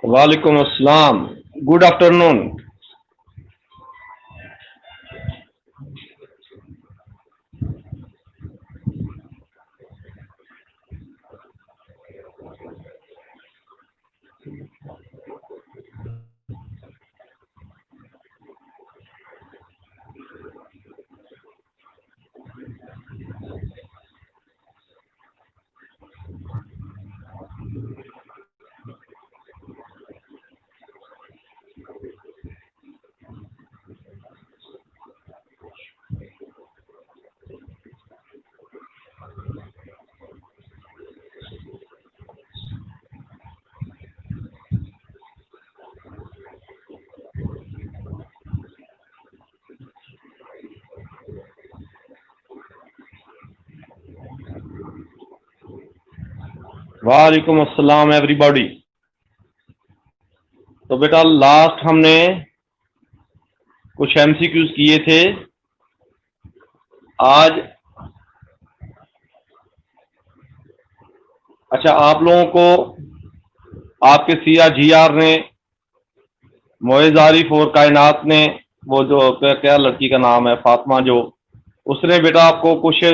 वालेकुम अस्सलाम। Good afternoon. वालेकुम अस्सलाम एवरीबॉडी। तो बेटा लास्ट हमने कुछ एमसीक्यूज किए थे। आज अच्छा, आप लोगों को आपके सीआर ने, मोइज़ आरिफ और कायनात ने, वो जो क्या लड़की का नाम है फातिमा, जो उसने बेटा आपको कुछ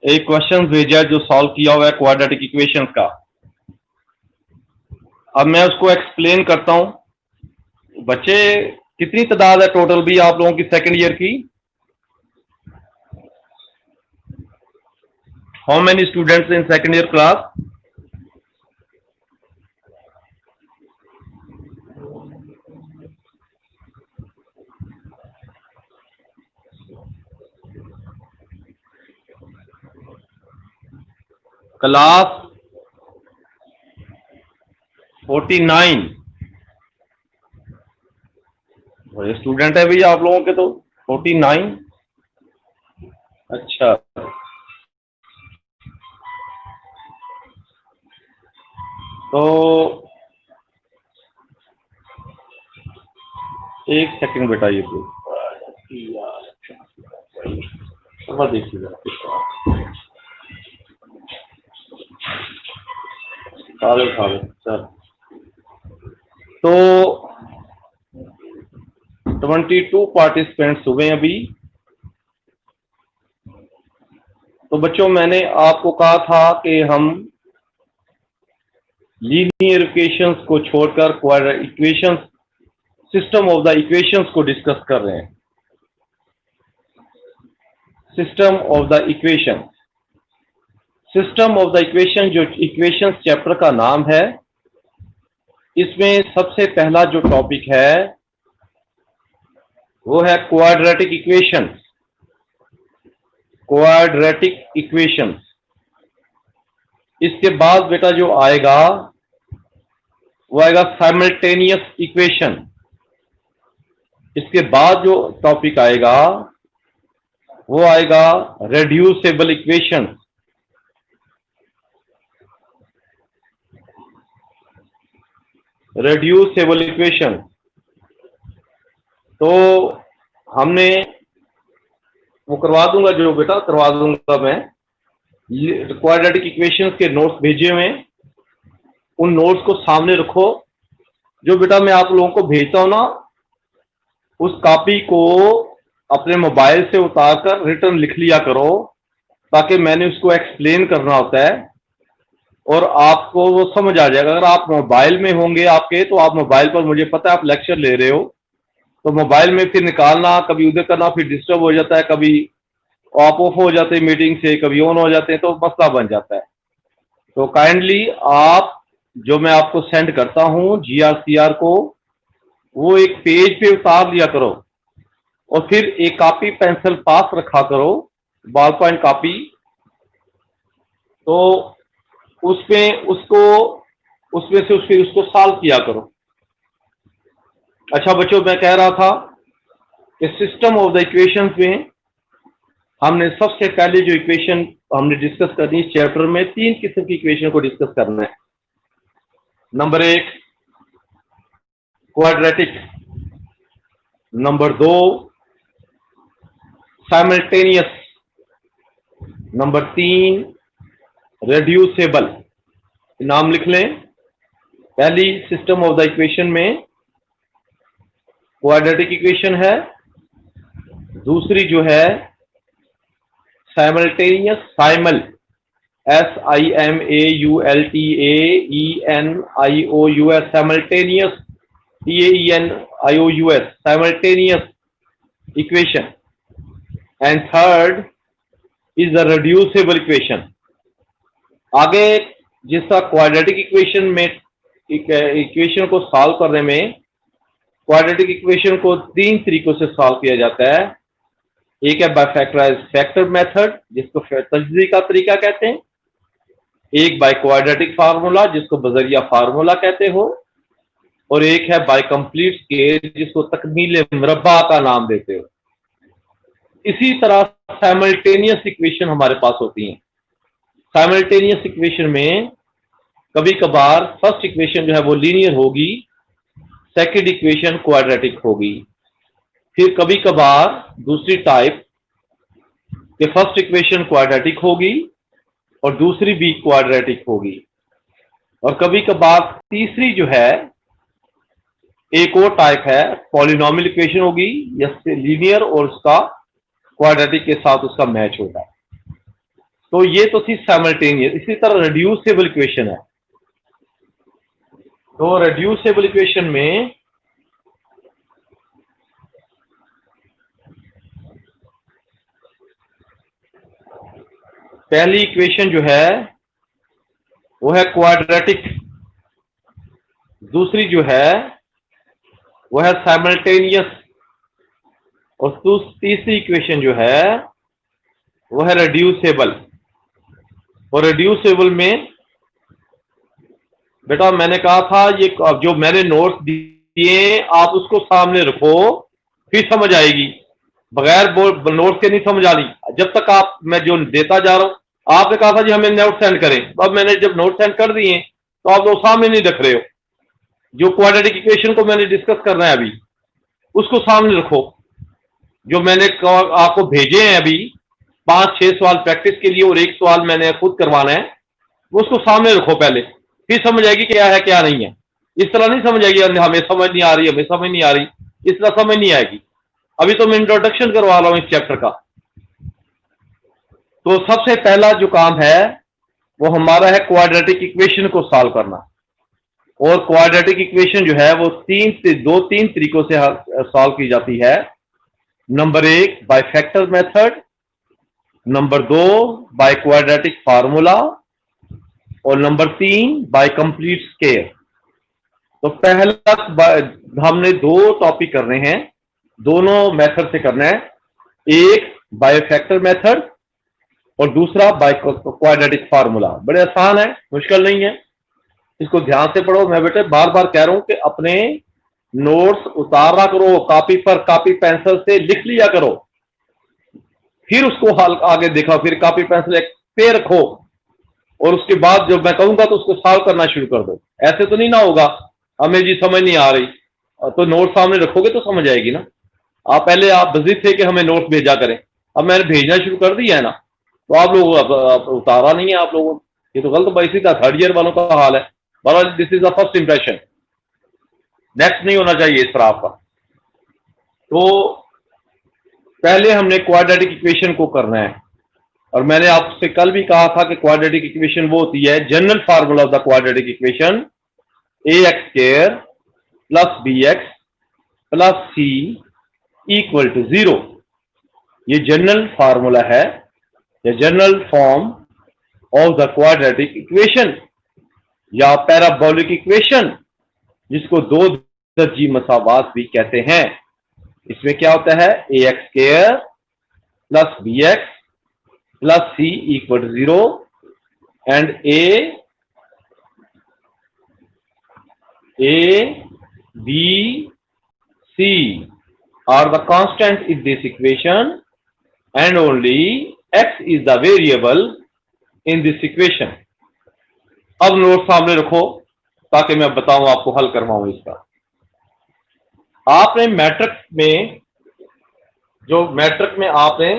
एक क्वेश्चन भेजा है जो सॉल्व किया हुआ है क्वाड्रेटिक इक्वेशंस का। अब मैं उसको एक्सप्लेन करता हूं। बच्चे कितनी तादाद है टोटल भी आप लोगों की सेकंड ईयर की? How many students in second year class? Class 49। बड़े स्टूडेंट है भैया आप लोगों के तो 49। अच्छा, तो एक सेकंड बेटा, ये तो देखिए सर। तो 22 पार्टिसिपेंट्स हुए अभी। तो बच्चों मैंने आपको कहा था कि हम लीनियर इक्वेशंस को छोड़कर quadratic equations, system of the equations को डिस्कस कर रहे हैं। System of the equation, system of the equation जो इक्वेशंस चैप्टर का नाम है, इसमें सबसे पहला जो टॉपिक है वो है क्वाड्रेटिक इक्वेशंस। Quadratic equations. इसके बाद बेटा जो आएगा वो आएगा साइमल्टेनियस इक्वेशन। इसके बाद जो टॉपिक आएगा वो आएगा रेड्यूसिबल इक्वेशन। Reducible equation. तो हमने वो करवा दूंगा, जो बेटा करवा दूंगा मैं। क्वाड्रेटिक इक्वेशंस के नोट्स भेजे हुए, उन नोट्स को सामने रखो। जो बेटा मैं आप लोगों को भेजता हूं ना, उस कॉपी को अपने मोबाइल से उतारकर रिटर्न लिख लिया करो, ताकि मैंने उसको एक्सप्लेन करना होता है और आपको वो समझ आ जाएगा। अगर आप मोबाइल में होंगे आपके, तो आप मोबाइल पर, मुझे पता है आप लेक्चर ले रहे हो, तो मोबाइल में फिर निकालना, कभी उधर करना, फिर डिस्टर्ब हो जाता है, कभी ऑफ हो जाते हैं मीटिंग से, कभी ऑन हो जाते हैं, तो मसला बन जाता है। तो काइंडली आप, जो मैं आपको सेंड करता हूं जीआर को, वो एक पेज पे उतार लिया करो और फिर एक कॉपी पेंसिल पास रखा करो, बॉल पॉइंट कॉपी। तो उसमें उसमें से उसको सॉल्व किया करो। अच्छा बच्चों, मैं कह रहा था कि सिस्टम ऑफ द इक्वेशंस में हमने सबसे पहले जो इक्वेशन हमने डिस्कस करनी है इस चैप्टर में, 3 किस्म की इक्वेशन को डिस्कस करना है। Number 1 quadratic, number 2 simultaneous, number 3 reducible. नाम लिख लें, पहली सिस्टम ऑफ द इक्वेशन में क्वाड्रेटिक इक्वेशन है, दूसरी जो है simultaneous, simul SIMAULTAENIOUS, simultaneous TAENIOUS, simultaneous equation. And third is the reducible equation. आगे जिसका क्वाड्रेटिक इक्वेशन में इक्वेशन को सॉल्व करने में क्वाड्रेटिक इक्वेशन को तीन तरीकों से सॉल्व किया जाता है। एक है बाय फैक्टराइज फैक्टर मेथड, जिसको तजदीद का तरीका कहते हैं, एक बाय क्वाड्रेटिक फार्मूला जिसको बजरिया फार्मूला कहते हो, और एक है बाय कंप्लीट स्केल जिसको तकमील मुरब्बा का नाम देते हो। इसी तरह साइमल्टेनियस इक्वेशन हमारे पास होती हैं। साइमल्टेनियस इक्वेशन में कभी कभार फर्स्ट इक्वेशन जो है वो लीनियर होगी, सेकंड इक्वेशन क्वाड्रेटिक होगी। फिर कभी कभार दूसरी टाइप के फर्स्ट इक्वेशन क्वाड्रेटिक होगी और दूसरी भी क्वाड्रेटिक होगी। और कभी कभार तीसरी जो है एक और टाइप है पॉलिनोमियल इक्वेशन होगी, जिससे लीनियर और उसका क्वाड्रेटिक के साथ उसका मैच होगा। तो ये तो थी साइमल्टेनियस। इसी तरह रिड्यूसिबल इक्वेशन है। तो रिड्यूसिबल इक्वेशन में पहली इक्वेशन जो है वो है क्वाड्रेटिक, दूसरी जो है वो है साइमल्टेनियस, और तीसरी इक्वेशन जो है वो है रिड्यूसिबल। और रिड्यूसिबल में बेटा मैंने कहा था ये जो मैंने नोट्स दिए आप उसको सामने रखो, फिर समझ आएगी। बगैर नोट्स के नहीं समझ आनी। जब तक आप मैं जो देता जा रहा हूं, आपने कहा था जी हमें नोट सेंड करें, अब मैंने जब नोट सेंड कर दिए तो आप लोग सामने नहीं रख रहे हो। जो क्वाड्रेटिक इक्वेशन को मैंने डिस्कस करना है अभी, उसको सामने रखो। जो मैंने आपको भेजे हैं अभी 5-6 सवाल प्रैक्टिस के लिए और एक सवाल मैंने खुद करवाना है, वो उसको सामने रखो पहले, फिर समझ आएगी क्या है क्या नहीं है। इस तरह नहीं समझ आएगी हमें समझ नहीं आ रही, हमें समझ नहीं आ रही, इस तरह समझ नहीं आएगी। अभी तो मैं इंट्रोडक्शन करवा रहा हूं इस चैप्टर का। तो सबसे पहला जो काम है वो हमारा है क्वाड्रेटिक इक्वेशन को सॉल्व करना। और क्वाड्रेटिक इक्वेशन जो है वो तीन तरीकों से सॉल्व की जाती है। Number 1 by factor method, number 2 bye quadratic formula, और नंबर 3 बाय कंप्लीट स्केल। तो पहला हमने 2 टॉपिक करने हैं, दोनों मेथड से करना है। एक बाय फैक्टर मेथड और दूसरा बाय क्वाड्रेटिक फार्मूला। बड़े आसान है, मुश्किल नहीं है, इसको ध्यान से पढ़ो। मैं बेटे बार बार कह रहा हूं कि अपने नोट्स उतारा करो, कॉपी पर कॉपी पेंसिल से लिख लिया करो, फिर उसको हल आगे देखा, फिर कॉपी पेंसिल एक पे रखो और उसके बाद जब मैं कहूंगा तो उसको सॉल्व करना शुरू कर दो। ऐसे तो नहीं ना होगा हमें जी समझ नहीं आ रही, तो नोट सामने रखोगे तो समझ आएगी ना। पहले आप बिजी थे कि हमें नोट भेजा करें, अब मैंने भेजना शुरू कर दिया है ना, तो आप लोग उतारा नहीं है आप लोगों। ये तो गलत बात, इसी था थर्ड ईयर वालों का हाल है। This is the first impression, next नहीं होना चाहिए इस तरह आपका। तो पहले हमने क्वाड्रेटिक इक्वेशन को करना है, और मैंने आपसे कल भी कहा था कि क्वाड्रेटिक इक्वेशन वो होती है, general formula of the quadratic equation ax² + bx + c = 0। ये जनरल फार्मूला है या general form of the quadratic equation या पैराबोलिक इक्वेशन, जिसको 2 दर्जी मसावात भी कहते हैं। इसमें क्या होता है, ax² + bx + c = 0 and a, b, c are the constant in this equation and only x is the variable in this equation। अब नोट सामने रखो ताकि मैं बताऊं आपको, हल करवाऊं इसका। आपने मैट्रिक्स में आपने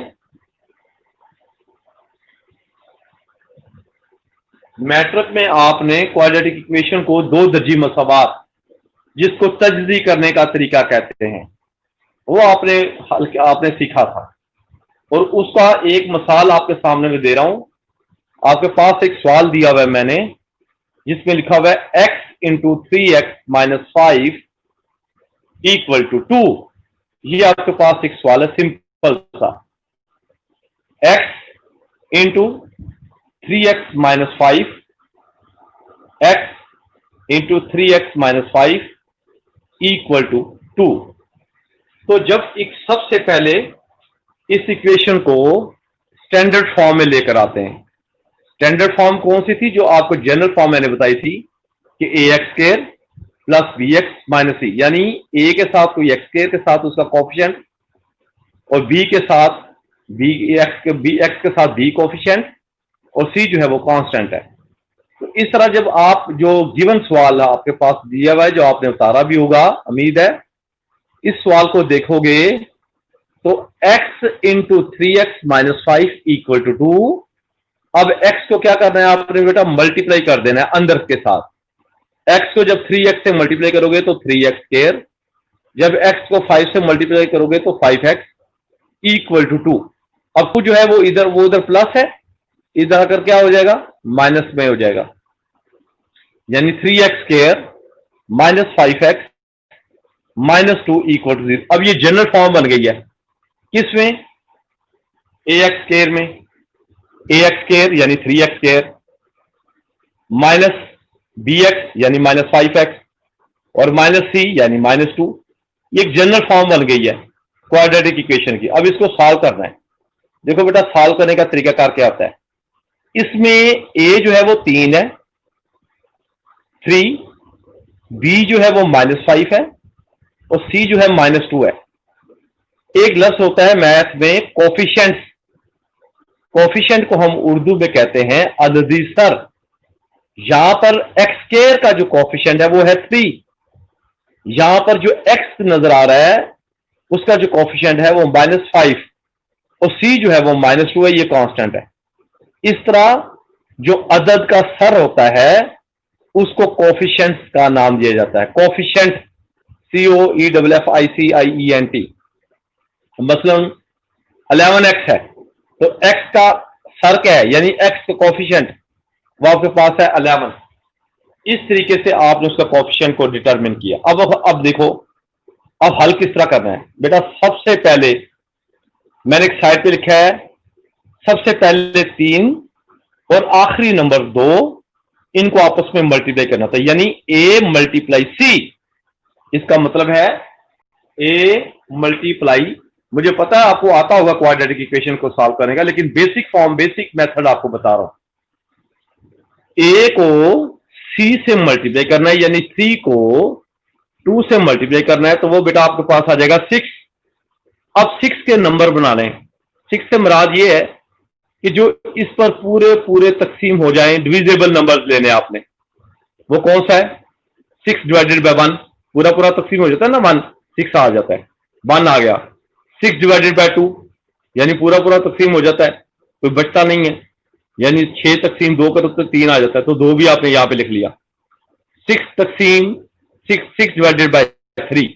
मैट्रिक में आपने क्वाड्रेटिक इक्वेशन को दो दर्जी मसावात, जिसको तजदी करने का तरीका कहते हैं, वो आपने सीखा था। और उसका एक मिसाल आपके सामने में दे रहा हूं। आपके पास एक सवाल दिया हुआ है मैंने, जिसमें लिखा हुआ है x into 3x-5 equal to 2। ये आपके पास एक सवाल है सिंपल सा। x into 3x-5, x into 3x-5 equal to 2। तो जब एक सबसे पहले इस इक्वेशन को स्टैंडर्ड फॉर्म में लेकर आते हैं। स्टैंडर्ड फॉर्म कौन सी थी? जो आपको जनरल फॉर्म मैंने बताई थी कि ax² plus bx minus c, यानी a के साथ कोई x² के साथ उसका कोफिशिएंट और b के साथ bx के साथ b कोफिशिएंट और c जो है वो कांस्टेंट है। तो इस तरह जब आप जो गिवन सवाल आपके पास दिया हुआ है, जो आपने उतारा भी होगा उम्मीद है, इस सवाल को देखोगे तो x into 3x-5 equal to 2। अब x को क्या करना है आपने बेटा? मल्टीप्लाई कर देना है अंदर के साथ। x को जब 3x से मल्टीप्लाई करोगे तो 3x², जब x को 5 से मल्टीप्लाई करोगे तो 5x इक्वल टू 2। अब कुछ जो है वो उधर प्लस है, इधर आकर क्या हो जाएगा? माइनस में हो जाएगा, यानी 3x² minus 5x minus 2 equal to 0। अब ये जनरल फॉर्म बन गई है किसमें? ax² में। ax² यानी 3x² माइनस bx यानी माइनस 5x और माइनस c यानी माइनस 2। ये एक जनरल फॉर्म बन गई है क्वाड्रेटिक इक्वेशन की। अब इसको सॉल्व करना है। देखो बेटा, सॉल्व करने का तरीकाकार क्या होता है? इसमें a जो है वो 3 है, 3, b जो है वो माइनस 5 है और c जो है माइनस 2 है। एक लफ्ज होता है मैथ में कोफिशिएंट। कोफिशिएंट को हम उर्दू में कहते हैं अददी सर। यहां पर x² का जो कोफिशिएंट है वो है 3, यहां पर जो x नजर आ रहा है उसका जो कोफिशिएंट है वो माइनस 5 और c जो है वो माइनस 2 है। ये कांस्टेंट है। इस तरह जो अदद का सर होता है उसको कोफिशिएंट का नाम दिया जाता है। Coefficient COEFFICIENT। मसलन 11x है तो x का सर क्या है, यानी x का कोफिशिएंट वो आपके पास है 11। इस तरीके से आपने उसका कोफिशिएंट को डिटरमिन किया। अब देखो, अब हल किस तरह करना है बेटा? सबसे पहले मैंने एक साइड पे लिखा है, सबसे पहले 3 और आखिरी नंबर 2, इनको आपस में मल्टीप्लाई करना था, यानी a मल्टीप्लाई c। इसका मतलब है a मल्टीप्लाई, मुझे पता है आपको आता होगा क्वाड्रेटिक इक्वेशन को सॉल्व करने का, लेकिन बेसिक फॉर्म, बेसिक मेथड आपको बता रहा हूं। a को c से मल्टीप्लाई करना है, यानी 3 को 2 से मल्टीप्लाई करना है, तो वो बेटा आपके पास आ जाएगा 6। अब 6 के नंबर बना लें। 6 से मुराद ये है कि जो इस पर पूरे पूरे तकसीम हो जाएं, डिविजिबल नंबर्स लेने आपने। वो कौन सा है? 6 डिवाइडेड बाय 1, पूरा पूरा तकसीम हो जाता है ना, 1 6 आ जाता है, 1 आ गया। 6 डिवाइडेड बाय 2 यानी पूरा पूरा तकसीम हो जाता है, कोई बचता नहीं है, यानी 6 तकसीम 2 करो तो 3 आ जाता है, तो 2 भी आपने यहां पे लिख लिया। 6 तकसीम 6 डिवाइडेड बाय 3,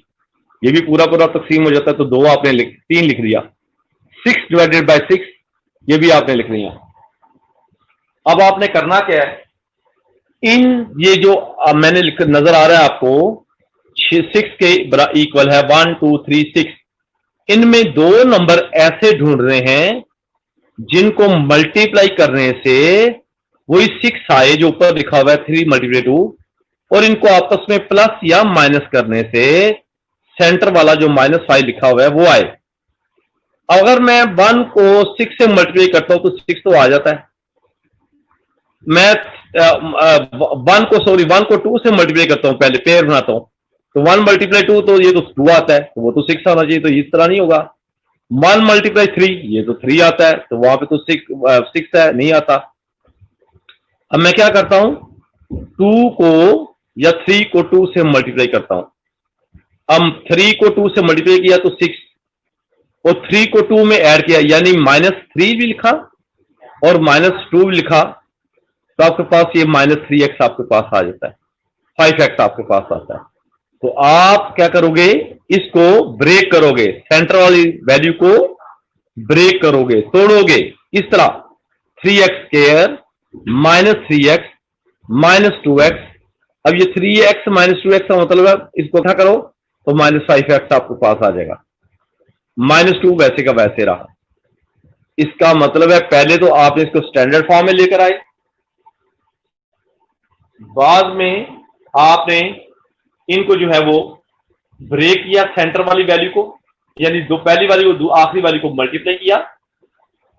ये भी पूरा पूरा तकसीम हो जाता है, तो 2 आपने 3 लिख दिया। 6 डिवाइडेड बाय 6, ये भी आपने लिख लिया। अब आपने करना क्या है? ये जो मैंने नजर आ रहा है आपको 6 के इक्वल है 1 2 3 6, इनमें 2 नंबर ऐसे ढूंढ रहे हैं जिनको मल्टीप्लाई करने से वही 6 आए, जो ऊपर लिखा हुआ है 3 मल्टीप्लाई 2, और इनको आपस में प्लस या माइनस करने से सेंटर वाला जो -5 लिखा हुआ है वो आए। अगर मैं 1 को 6 से मल्टीप्लाई करता हूं तो 6 तो आ जाता है। मैं 1 को 2 से मल्टीप्लाई करता हूं, पहले पेयर बनाता हूं, तो 1 मल्टीप्लाई 2 तो ये तो 2 आता है, तो वो तो 6 आना चाहिए, तो इस तरह नहीं होगा। 1 मल्टीप्लाई 3, ये तो 3 आता है, तो वहां पे तो 6 है, नहीं आता। अब मैं क्या करता हूं? 2 को या 3 को 2 से मल्टीप्लाई करता हूं। अब 3 को 2 से मल्टीप्लाई किया तो 6, और 3 को 2 में ऐड किया, यानी -3 भी लिखा और -2 भी लिखा, तो आपके पास ये -3x आपके पास आ जाता है, 5x आपके पास आता है। तो आप क्या करोगे, इसको ब्रेक करोगे, सेंटर वाली वैल्यू को ब्रेक करोगे, तोड़ोगे इस तरह, 3x² -3x -2x। अब ये 3x -2x का मतलब है, इसको क्या करो तो -5x आपके पास आ जाएगा, -2 वैसे का वैसे रहा। इसका मतलब है पहले तो आपने इसको स्टैंडर्ड फॉर्म में लेकर आए, बाद में आपने इनको जो है वो ब्रेक किया सेंटर वाली वैल्यू को, यानी दो पहली वाली को आखिरी वाली को मल्टीप्लाई किया,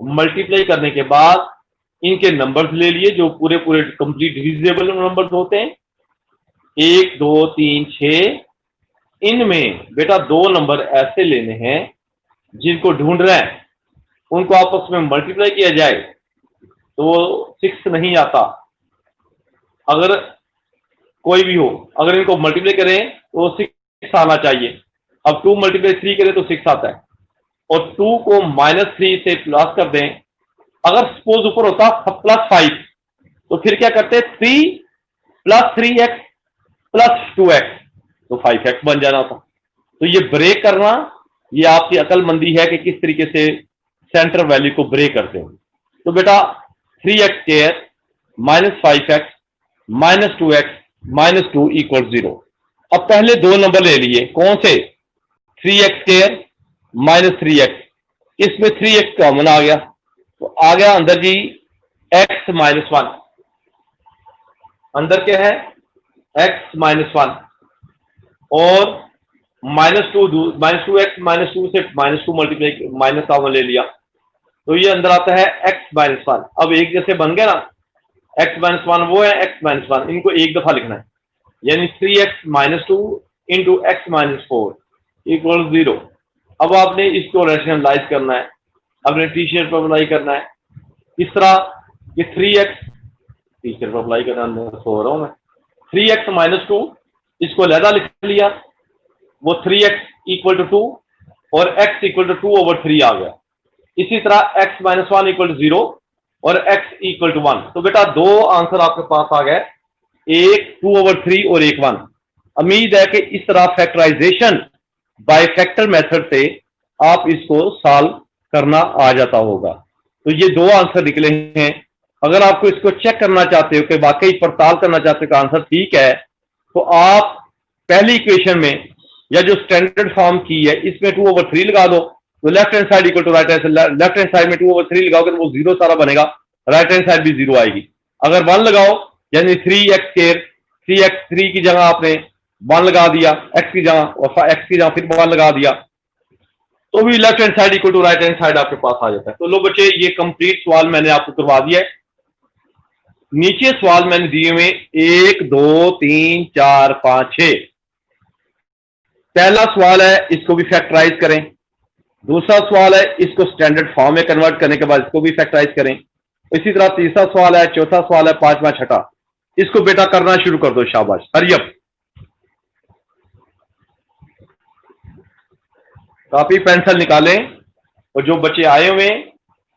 मल्टीप्लाई करने के बाद इनके नंबर्स ले लिए जो पूरे पूरे कंप्लीट डिविजिबल नंबर्स होते हैं, 1 2 3 6। इनमें बेटा दो नंबर ऐसे लेने हैं जिनको ढूंढ रहे हैं, उनको आपस में मल्टीप्लाई किया जाए तो वो 6 नहीं आता। अगर कोई भी हो, अगर इनको मल्टीप्लाई करें तो 6 आना चाहिए। अब 2 × 3 करें तो 6 आता है, और 2 को -3 से प्लस कर दें। अगर सपोज ऊपर होता +5 तो फिर क्या करते, 3 + 3x + 2x, तो 5x बन जाना था। तो ये ब्रेक करना, ये आपकी अकलमंदी है कि किस तरीके से सेंटर वैल्यू को ब्रेक करते हैं। तो बेटा 3x² -5x -2x -2 = 0। अब पहले दो नंबर ले लिए, कौन से, 3x² -3x, इसमें 3x कॉमन आ गया, तो आ गया अंदर जी x -1। अंदर क्या है, x -1, और -2x -2 से -2 मल्टीप्लाई माइनस कॉमन ले लिया, तो ये अंदर आता है x -1। अब एक जैसे बन गया ना, x -1 वो है, x -1 इनको एक दफा लिखना है, यानी 3x -2 × x -4 = 0। अब आपने इसको रैशनलाइज करना है, अपने टी-शर्ट पर अप्लाई करना है। इस तरह कि 3x टी-शर्ट पर अप्लाई करना, सो रहा हूं मैं, 3x -2 इसको लहदा लिख लिया, वो 3x = 2 और x = 2/3 आ गया। इसी तरह x -1 = 0 और x = 1। तो बेटा दो आंसर आपके पास आ गए, एक 2/3 और एक 1। उम्मीद है कि इस तरह फैक्टराइजेशन बाय फैक्टर मेथड से आप इसको सॉल्व करना आ जाता होगा। तो ये दो आंसर निकले हैं। अगर आपको इसको चेक करना चाहते हो कि वाकई पड़ताल करना चाहते हो कि आंसर ठीक है, तो आप पहली इक्वेशन में या जो स्टैंडर्ड फॉर्म की है इसमें 2/3 लगा दो, तो left hand side = right hand, left hand side में 2/3 लगाओगे तो वो 0 सारा बनेगा, राइट हैंड साइड भी 0 आएगी। अगर 1 लगाओ यानी 3x², 3x3 की जगह आपने 1 लगा दिया, x की जगह, और x की जगह फिर 1 लगा दिया, तो भी left hand side = right hand side आपके पास आ जाता है। तो लो बच्चे, ये कंप्लीट सवाल मैंने आपको करवा दिया है। नीचे सवाल मैंने दिए हुए 1 2 3 4 5 6। पहला सवाल है, इसको भी फैक्टराइज करें। दूसरा सवाल है, इसको स्टैंडर्ड फॉर्म में कन्वर्ट करने के बाद इसको भी फैक्टराइज करें। इसी तरह तीसरा सवाल है, चौथा सवाल है, पांचवा, छठा। इसको बेटा करना शुरू कर दो, शाबाश, हरियप। कॉपी पेंसिल निकालें और जो बच्चे आए हुए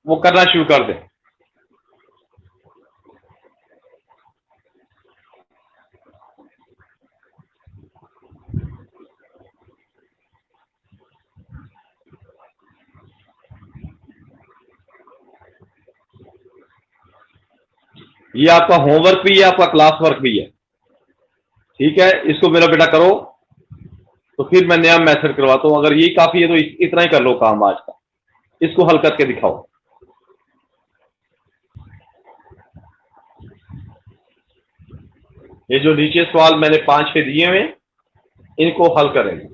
वो करना शुरू कर दें। ये आपका होमवर्क भी है, आपका क्लास वर्क भी है, ठीक है। इसको मेरा बेटा करो, तो फिर मैं नया मैसेज करवाता हूं। अगर यही काफी है तो इतना ही कर लो काम आज का। इसको हल करके दिखाओ। ये जो नीचे सवाल मैंने 5-6 दिए हुए, इनको हल करेंगे।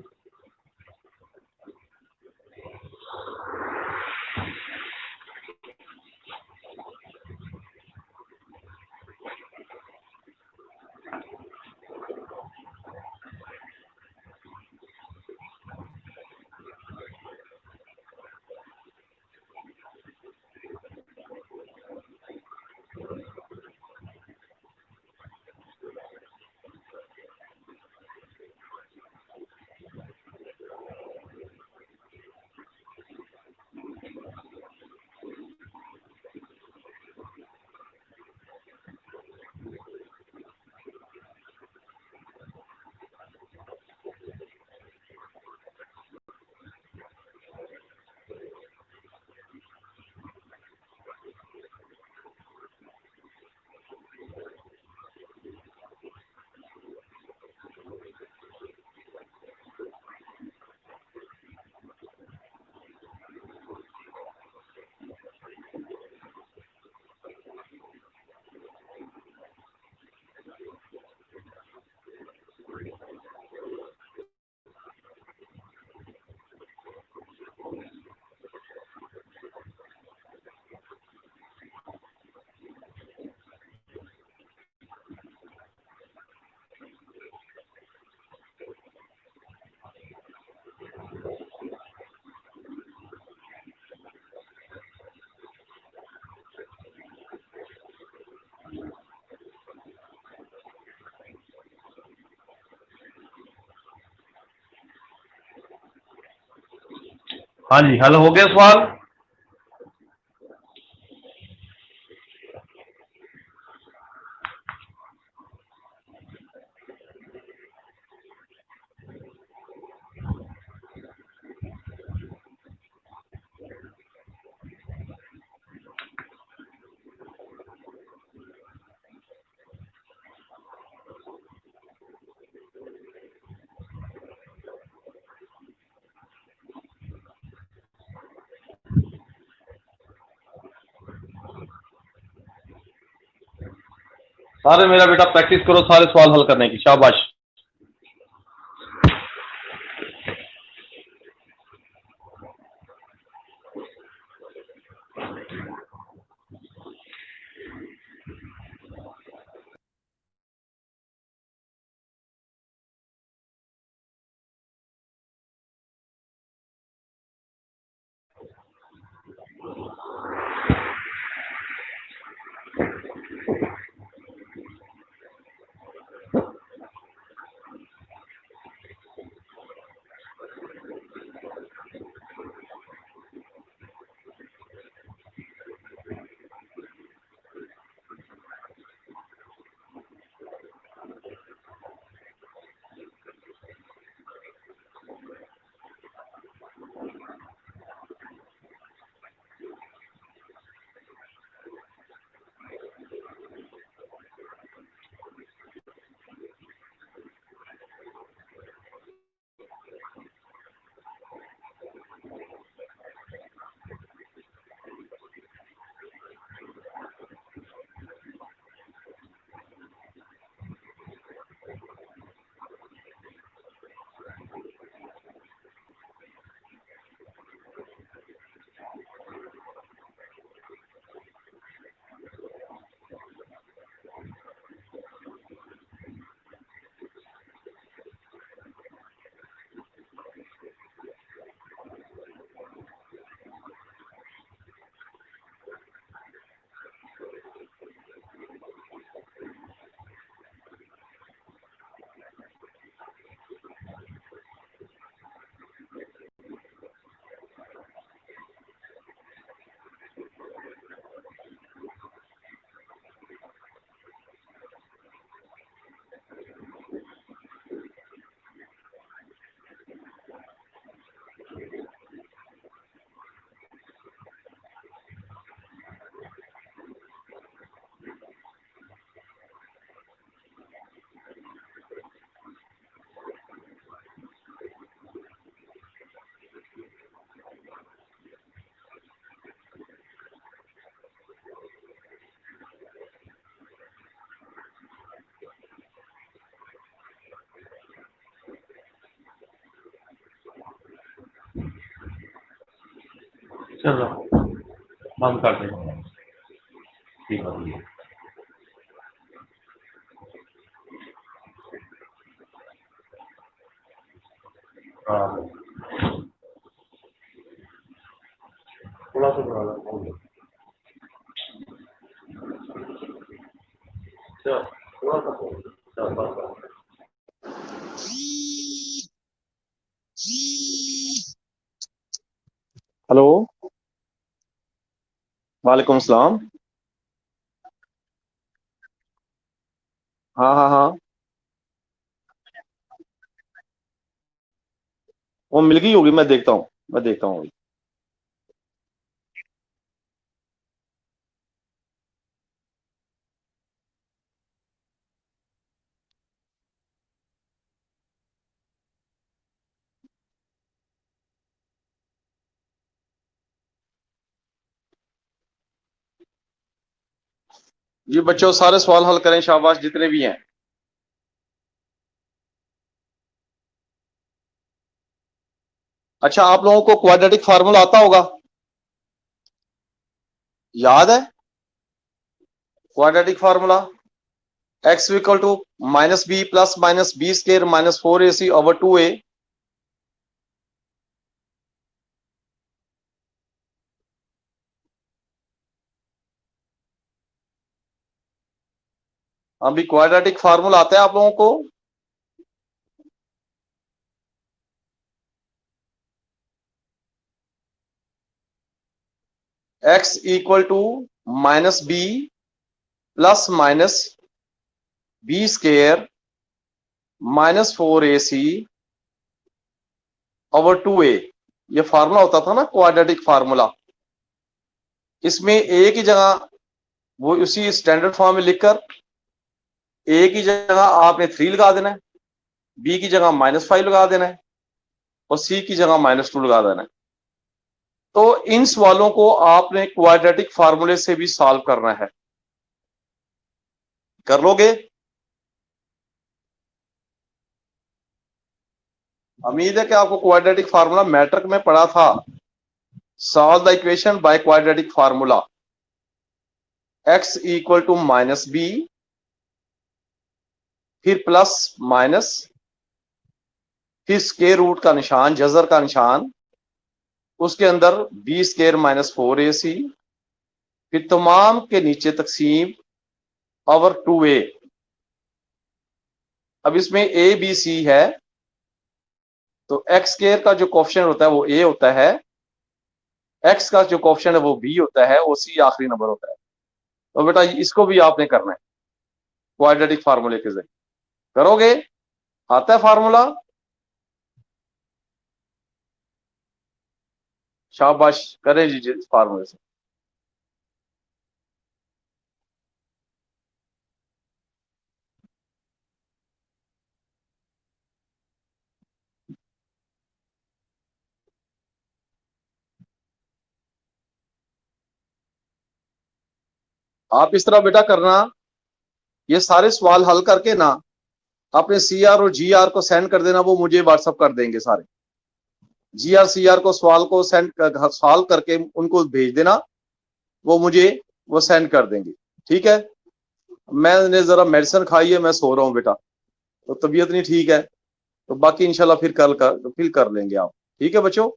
हाँ जी, हल हो गया सवाल। सारे मेरा बेटा प्रैक्टिस करो, सारे सवाल हल करने की, शाबाश। चलो बंद कर दें, ठीक है। हाँ, थोड़ा सा बना लो। चलो, थोड़ा सा बोल। चलो, बस। हेलो, वालेकुम सलाम। हाँ हाँ हाँ, वो मिल गई होगी, मैं देखता हूँ, मैं देखता हूँ। ये बच्चों सारे सवाल हल करें, शाबाश जितने भी हैं। अच्छा, आप लोगों को क्वाड्रेटिक फार्मूला आता होगा, याद है? Quadratic formula x equal to minus B plus minus B square minus 4ac over 2a। अभी क्वाड्रेटिक फार्मूला आता है आप लोगों को? x equal to minus B plus minus B square minus 4ac over 2a, ये फार्मूला होता था ना क्वाड्रेटिक फार्मूला। इसमें a की जगह वो उसी स्टैंडर्ड फॉर्म में लिखकर a की जगह आपने 3 लगा देना है, b की जगह -5 लगा देना है और c की जगह -2 लगा देना है। तो इन सवालों को आपने क्वाड्रेटिक फार्मूले से भी सॉल्व करना है। कर लोगे? उम्मीद है कि आपको क्वाड्रेटिक फार्मूला मैट्रिक में पढ़ा था। Solve the equation by quadratic formula. x equal to minus B, फिर प्लस माइनस, फिर स्क्वायर रूट का निशान, जजर का निशान, उसके अंदर बी स्क्वायर -4ac, फिर तमाम के नीचे तकसीम ओवर 2a। अब इसमें a b c है, तो एक्स स्क्वायर का जो कोएफिशिएंट होता है वो a होता है, x का जो कोएफिशिएंट है वो b होता है और c आखिरी नंबर होता है। तो बेटा इसको भी आपने करना है क्वाड्रेटिक फार्मूले के जरिए। करोगे? आता है फार्मूला? शाबाश, करें जी इस फार्मूले से। आप इस तरह बेटा करना, ये सारे सवाल हल करके ना अपने CR और GR को सेंड कर देना, वो मुझे व्हाट्सअप कर देंगे सारे। GR CR को सवाल को सॉल्व करके उनको भेज देना, वो मुझे वो सेंड कर देंगे। ठीक है? मैंने जरा मेडिसिन खाई है, मैं सो रहा हूँ बेटा, तो तबीयत नहीं ठीक है, तो बाकी इंशाल्लाह फिर कर लेंगे आप। ठीक है बच्चों?